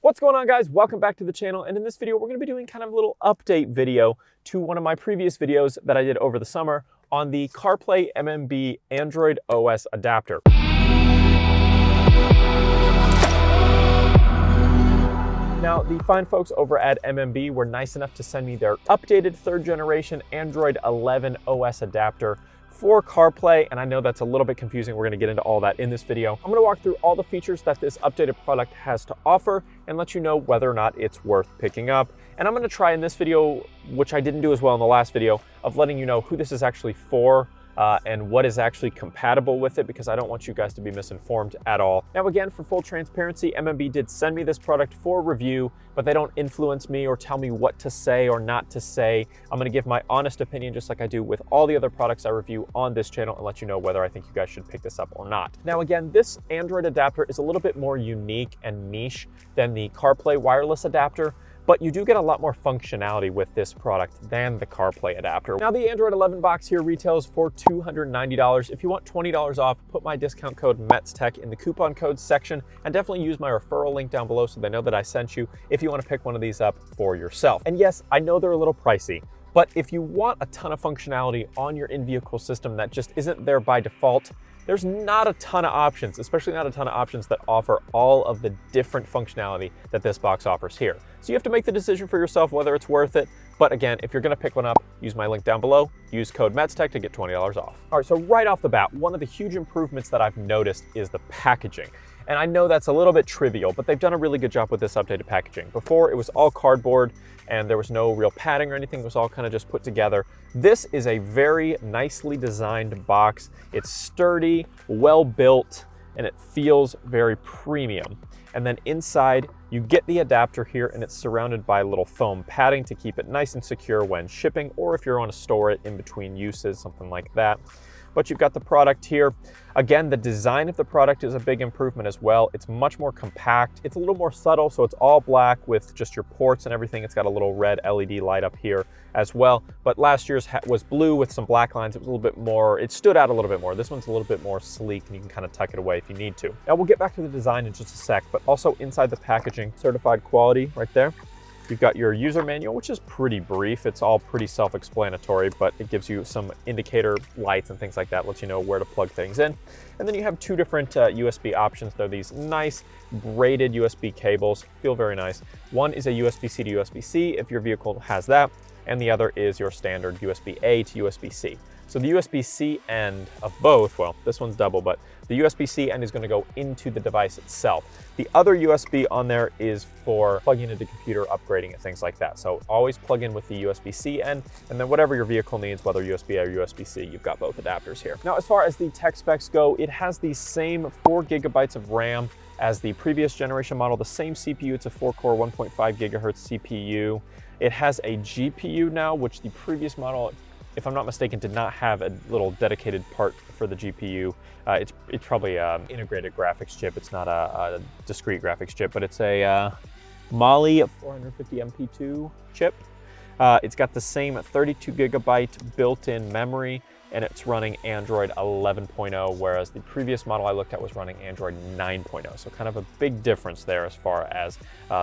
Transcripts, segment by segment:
What's going on, guys? Welcome back to the channel, and in this video we're going to be doing kind of a little update video to one of my previous videos that I did over the summer on the CarPlay MMB Android OS adapter. Now, the fine folks over at MMB were nice enough to send me their updated 3rd generation Android 11 OS adapter for CarPlay, and I know that's a little bit confusing. We're going to get into all that in this video. I'm going to walk through all the features that this updated product has to offer and let you know whether or not it's worth picking up. And I'm going to try in this video, which I didn't do as well in the last video, of letting you know who this is actually for and what is actually compatible with it, because I don't want you guys to be misinformed at all. Now, again, for full transparency, MMB did send me this product for review, but they don't influence me or tell me what to say or not to say. I'm gonna give my honest opinion, just like I do with all the other products I review on this channel, and let you know whether I think you guys should pick this up or not. Now, again, this Android adapter is a little bit more unique and niche than the CarPlay wireless adapter, but you do get a lot more functionality with this product than the CarPlay adapter. Now, the Android 11 box here retails for $290. If you want $20 off, put my discount code METZTECH in the coupon code section, and definitely use my referral link down below so they know that I sent you if you want to pick one of these up for yourself. And yes, I know they're a little pricey, but if you want a ton of functionality on your in-vehicle system that just isn't there by default, there's not a ton of options, especially not a ton of options that offer all of the different functionality that this box offers here. So you have to make the decision for yourself whether it's worth it. But again, if you're gonna pick one up, use my link down below, use code METZTECH to get $20 off. All right, so right off the bat, one of the huge improvements that I've noticed is the packaging. And I know that's a little bit trivial, but they've done a really good job with this updated packaging. Before, it was all cardboard and there was no real padding or anything. It was all kind of just put together. This is a very nicely designed box. It's sturdy, well built, and it feels very premium. And then inside, you get the adapter here, and it's surrounded by little foam padding to keep it nice and secure when shipping, or if you're on to store it in between uses, something like that. But you've got the product here. Again, the design of the product is a big improvement as well. It's much more compact. It's a little more subtle, so it's all black with just your ports and everything. It's got a little red LED light up here as well. But last year's was blue with some black lines. It was a little bit more, it stood out a little bit more. This one's a little bit more sleek, and you can kind of tuck it away if you need to. Now, we'll get back to the design in just a sec, but also inside the packaging, certified quality right there. You've got your user manual, which is pretty brief. It's all pretty self-explanatory, but it gives you some indicator lights and things like that, lets you know where to plug things in. And then you have 2 different USB options. They're these nice braided USB cables, feel very nice. One is a USB-C to USB-C if your vehicle has that, and the other is your standard USB-A to USB-C. So the USB-C end of both, well, this one's double, but the USB-C end is going to go into the device itself. The other USB on there is for plugging into the computer, upgrading it, things like that. So always plug in with the USB-C end, and then whatever your vehicle needs, whether USB-A or USB-C, you've got both adapters here. Now, as far as the tech specs go, it has the same 4 gigabytes of RAM as the previous generation model, the same CPU. It's a 4-core, 1.5 gigahertz CPU. It has a GPU now, which the previous model, if I'm not mistaken, did not have a little dedicated part for the GPU. It's probably an integrated graphics chip. It's not a discrete graphics chip, but it's a Mali 450 MP2 chip. It's got the same 32 gigabyte built-in memory, and it's running Android 11.0, whereas the previous model I looked at was running Android 9.0. So kind of a big difference there as far as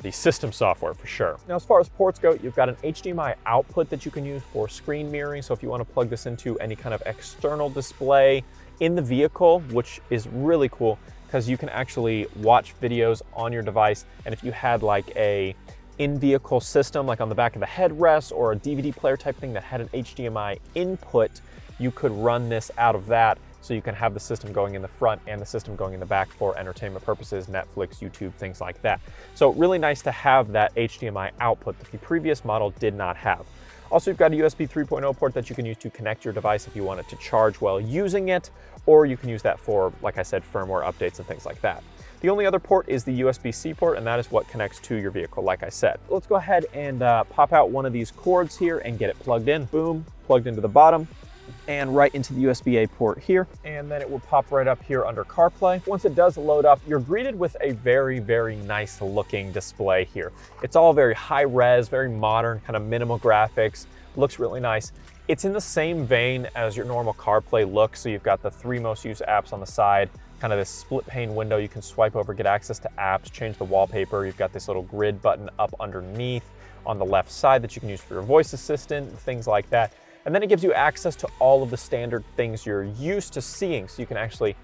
the system software, for sure. Now, as far as ports go, you've got an HDMI output that you can use for screen mirroring. So if you want to plug this into any kind of external display in the vehicle, which is really cool because you can actually watch videos on your device. And if you had like a in-vehicle system, like on the back of the headrest, or a DVD player type thing that had an HDMI input, you could run this out of that, so you can have the system going in the front and the system going in the back for entertainment purposes, Netflix, YouTube, things like that. So really nice to have that HDMI output that the previous model did not have. Also, you've got a USB 3.0 port that you can use to connect your device if you want it to charge while using it, or you can use that for, like I said, firmware updates and things like that. The only other port is the USB-C port, and that is what connects to your vehicle, like I said. Let's go ahead and pop out one of these cords here and get it plugged in. Boom, plugged into the bottom, and right into the USB-A port here. And then it will pop right up here under CarPlay. Once it does load up, you're greeted with a very, very nice looking display here. It's all very high res, very modern, kind of minimal graphics, looks really nice. It's in the same vein as your normal CarPlay look. So you've got the 3 most used apps on the side, kind of this split pane window. You can swipe over, get access to apps, change the wallpaper. You've got this little grid button up underneath on the left side that you can use for your voice assistant, things like that. And then it gives you access to all of the standard things you're used to seeing. So you can actually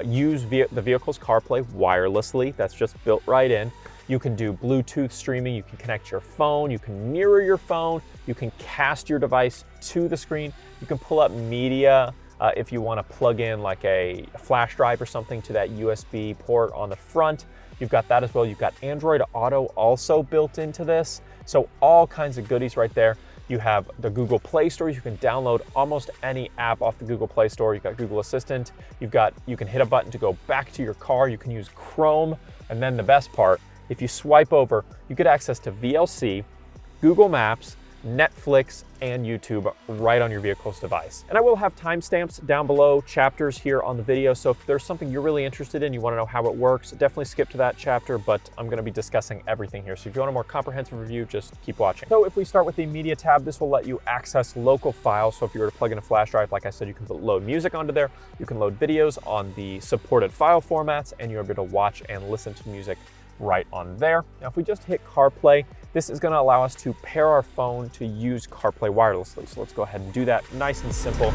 use the vehicle's CarPlay wirelessly. That's just built right in. You can do Bluetooth streaming. You can connect your phone. You can mirror your phone. You can cast your device to the screen. You can pull up media if you want to plug in like a flash drive or something to that USB port on the front. You've got that as well. You've got Android Auto also built into this. So all kinds of goodies right there. You have the Google Play Store. You can download almost any app off the Google Play Store. You've got Google Assistant. You can hit a button to go back to your car. You can use Chrome. And then the best part, if you swipe over, you get access to VLC, Google Maps, Netflix, and YouTube right on your vehicle's device. And I will have timestamps down below, chapters here on the video. So if there's something you're really interested in, you want to know how it works, definitely skip to that chapter, but I'm going to be discussing everything here. So if you want a more comprehensive review, just keep watching. So if we start with the media tab, this will let you access local files. So if you were to plug in a flash drive, like I said, you can load music onto there. You can load videos on the supported file formats, and you're able to watch and listen to music right on there. Now, if we just hit CarPlay, this is going to allow us to pair our phone to use CarPlay wirelessly. So let's go ahead and do that nice and simple.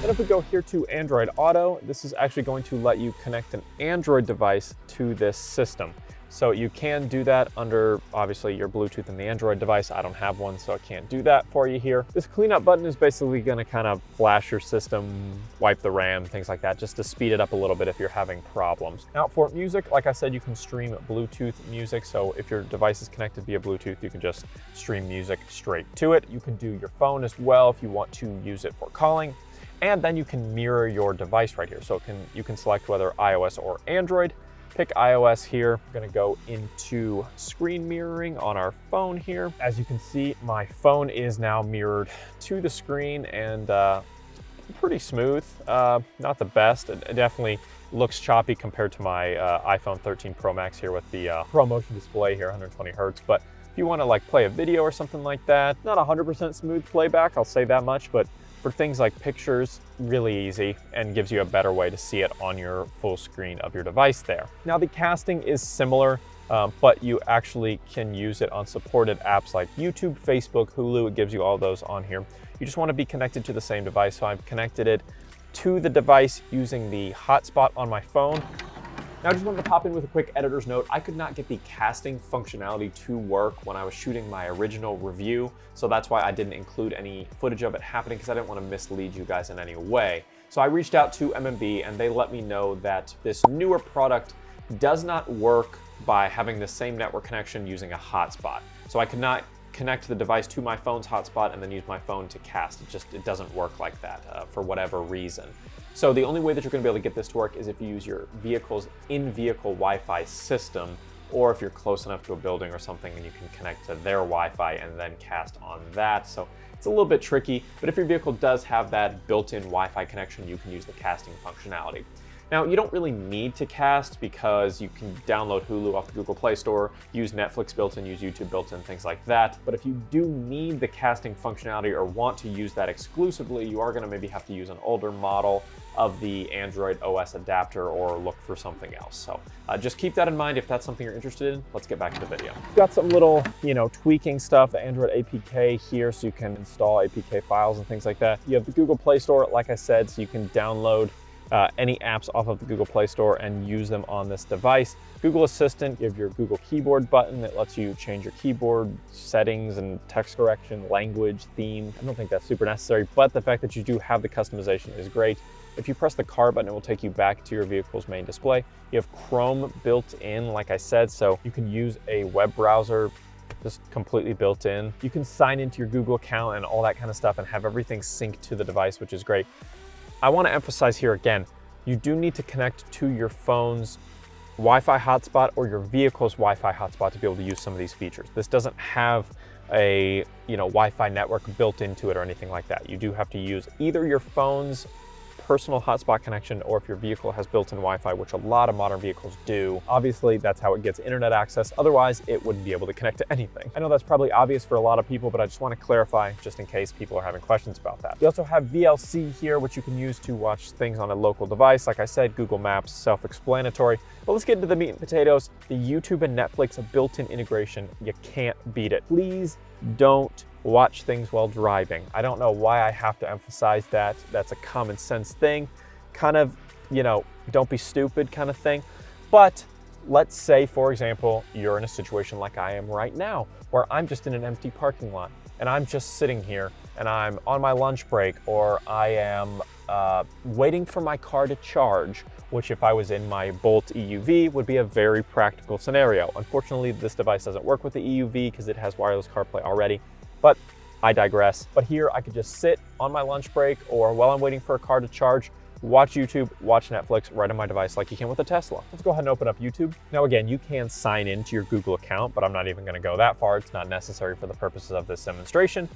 And if we go here to Android Auto, this is actually going to let you connect an Android device to this system. So you can do that under, obviously, your Bluetooth in the Android device. I don't have one, so I can't do that for you here. This cleanup button is basically going to kind of flash your system, wipe the RAM, things like that, just to speed it up a little bit if you're having problems. Now for music, like I said, you can stream Bluetooth music. So if your device is connected via Bluetooth, you can just stream music straight to it. You can do your phone as well if you want to use it for calling. And then you can mirror your device right here. So you can select whether iOS or Android. Pick iOS here. I'm gonna go into screen mirroring on our phone here. As you can see, my phone is now mirrored to the screen and pretty smooth. Not the best. It definitely looks choppy compared to my iPhone 13 Pro Max here with the Pro Motion display here, 120 Hertz. But if you wanna like play a video or something like that, not 100% smooth playback, I'll say that much, but for things like pictures, really easy and gives you a better way to see it on your full screen of your device there. Now the casting is similar, but you actually can use it on supported apps like YouTube, Facebook, Hulu. It gives you all those on here. You just want to be connected to the same device. So I've connected it to the device using the hotspot on my phone. Now I just wanted to pop in with a quick editor's note. I could not get the casting functionality to work when I was shooting my original review, so that's why I didn't include any footage of it happening, because I didn't want to mislead you guys in any way. So I reached out to MMB and they let me know that this newer product does not work by having the same network connection using a hotspot. So I could not connect the device to my phone's hotspot and then use my phone to cast. It doesn't work like that for whatever reason. So the only way that you're going to be able to get this to work is if you use your vehicle's in-vehicle Wi-Fi system, or if you're close enough to a building or something and you can connect to their Wi-Fi and then cast on that. So it's a little bit tricky, but if your vehicle does have that built-in Wi-Fi connection, you can use the casting functionality. Now, you don't really need to cast because you can download Hulu off the Google Play Store, use Netflix built-in, use YouTube built-in, things like that. But if you do need the casting functionality or want to use that exclusively, you are going to maybe have to use an older model of the Android OS adapter or look for something else. So just keep that in mind if that's something you're interested in. Let's get back to the video. Got some little, tweaking stuff, the Android APK here, so you can install APK files and things like that. You have the Google Play Store, like I said, so you can download any apps off of the Google Play Store and use them on this device. Google Assistant, you have your Google keyboard button that lets you change your keyboard settings and text correction, language, theme. I don't think that's super necessary, but the fact that you do have the customization is great. If you press the car button, it will take you back to your vehicle's main display. You have Chrome built in, like I said, so you can use a web browser just completely built in. You can sign into your Google account and all that kind of stuff and have everything synced to the device, which is great. I want to emphasize here again, you do need to connect to your phone's Wi-Fi hotspot or your vehicle's Wi-Fi hotspot to be able to use some of these features. This doesn't have a Wi-Fi network built into it or anything like that. You do have to use either your phone's personal hotspot connection or if your vehicle has built-in Wi-Fi, which a lot of modern vehicles do. Obviously, that's how it gets internet access. Otherwise, it wouldn't be able to connect to anything. I know that's probably obvious for a lot of people, but I just want to clarify just in case people are having questions about that. We also have VLC here, which you can use to watch things on a local device. Like I said, Google Maps, self-explanatory. But let's get into the meat and potatoes. The YouTube and Netflix built-in integration, you can't beat it. Please don't watch things while driving. I don't know why I have to emphasize that. That's a common sense thing. Kind of, you know, don't be stupid kind of thing. But let's say, for example, you're in a situation like I am right now, where I'm just in an empty parking lot and I'm just sitting here and I'm on my lunch break, or I am waiting for my car to charge, which if I was in my Bolt EUV would be a very practical scenario. Unfortunately, this device doesn't work with the EUV because it has wireless CarPlay already, but I digress. But here I could just sit on my lunch break or while I'm waiting for a car to charge, watch YouTube, watch Netflix right on my device like you can with a Tesla. Let's go ahead and open up YouTube. Now again, you can sign into your Google account, but I'm not even gonna go that far. It's not necessary for the purposes of this demonstration,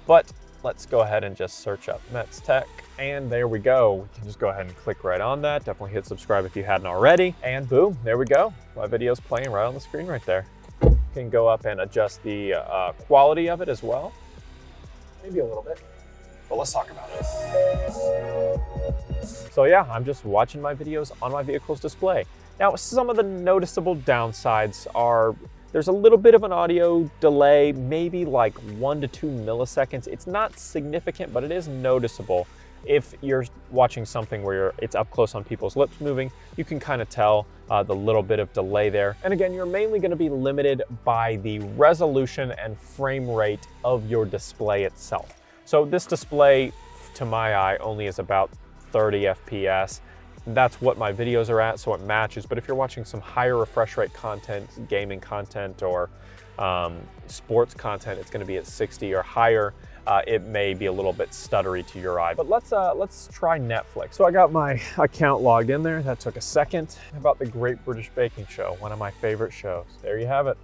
but let's go ahead and just search up Metz Tech, and there we go. We can just go ahead and click right on that. Definitely hit subscribe if you hadn't already, and boom, there we go. My video's playing right on the screen right there. You can go up and adjust the quality of it as well. Maybe a little bit, but let's talk about it. So yeah, I'm just watching my videos on my vehicle's display. Now, some of the noticeable downsides are there's a little bit of an audio delay, maybe like 1 to 2 milliseconds. It's not significant, but it is noticeable. If you're watching something where it's up close on people's lips moving, you can kind of tell the little bit of delay there. And again, you're mainly going to be limited by the resolution and frame rate of your display itself. So this display, to my eye, only is about 30 FPS. That's what my videos are at, so it matches. But if you're watching some higher refresh rate content, gaming content, or sports content, it's going to be at 60 or higher. It may be a little bit stuttery to your eye. But let's try Netflix. So I got my account logged in there. That took a second. How about the Great British Baking Show, one of my favorite shows. There you have it.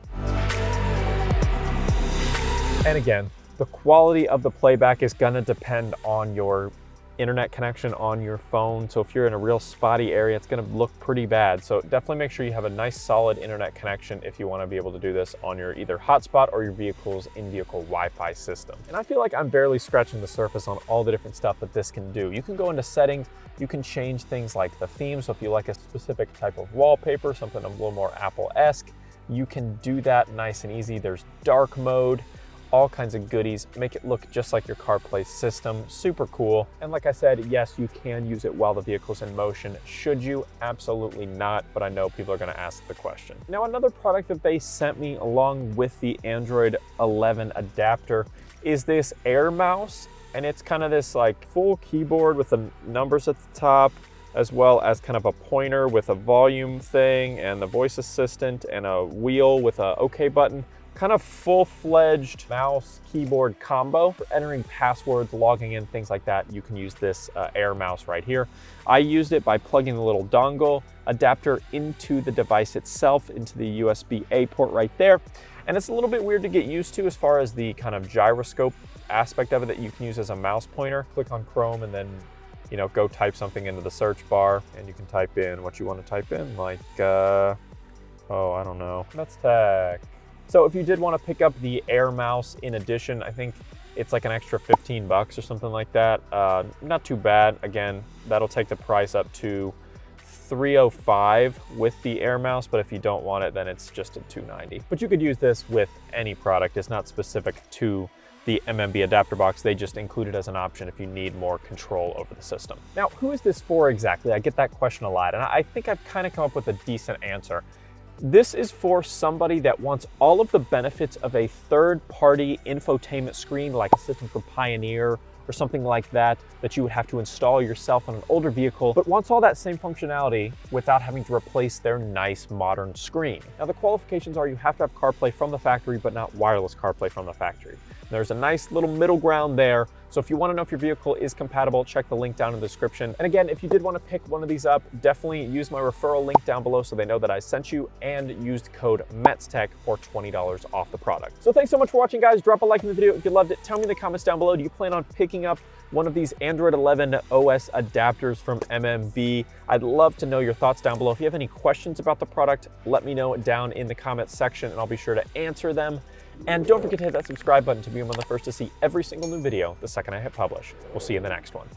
And again, the quality of the playback is going to depend on your internet connection on your phone. So if you're in a real spotty area, it's going to look pretty bad. So definitely make sure you have a nice solid internet connection if you want to be able to do this on your either hotspot or your vehicle's in-vehicle Wi-Fi system. And I feel like I'm barely scratching the surface on all the different stuff that this can do. You can go into settings, you can change things like the theme. So if you like a specific type of wallpaper, something a little more Apple-esque, you can do that nice and easy. There's dark mode, all kinds of goodies, make it look just like your CarPlay system. Super cool. And like I said, yes, you can use it while the vehicle's in motion. Should you? Absolutely not, but I know people are gonna ask the question. Now, another product that they sent me along with the Android 11 adapter is this Air Mouse. And it's kind of this like full keyboard with the numbers at the top, as well as kind of a pointer with a volume thing and the voice assistant and a wheel with a OK button. Kind of full-fledged mouse keyboard combo. For entering passwords, logging in, things like that, you can use this Air Mouse right here. I used it by plugging the little dongle adapter into the device itself, into the USB-A port right there. And it's a little bit weird to get used to as far as the kind of gyroscope aspect of it that you can use as a mouse pointer. Click on Chrome and then, you know, go type something into the search bar, and you can type in what you want to type in, like, oh, I don't know, Metz Tech. So if you did want to pick up the Air Mouse in addition, I think it's like an extra 15 bucks or something like that. Not too bad. Again, that'll take the price up to $305 with the Air Mouse, but if you don't want it, then it's just at $290. But you could use this with any product. It's not specific to the MMB adapter box. They just include it as an option if you need more control over the system. Now, who is this for exactly? I get that question a lot, and I think I've kind of come up with a decent answer. This is for somebody that wants all of the benefits of a third-party infotainment screen, like a system from Pioneer or something like that, that you would have to install yourself on an older vehicle, but wants all that same functionality without having to replace their nice modern screen. Now, the qualifications are you have to have CarPlay from the factory, but not wireless CarPlay from the factory. There's a nice little middle ground there So if you want to know if your vehicle is compatible, check the link down in the description. And again, if you did want to pick one of these up, definitely use my referral link down below so they know that I sent you, and use the code METZTECH for $20 off the product. So thanks so much for watching, guys. Drop a like in the video if you loved it. Tell me in the comments down below, do you plan on picking up one of these Android 11 OS adapters from MMB? I'd love to know your thoughts down below. If you have any questions about the product, let me know down in the comments section and I'll be sure to answer them. And don't forget to hit that subscribe button to be one of the first to see every single new video the second I hit publish. We'll see you in the next one.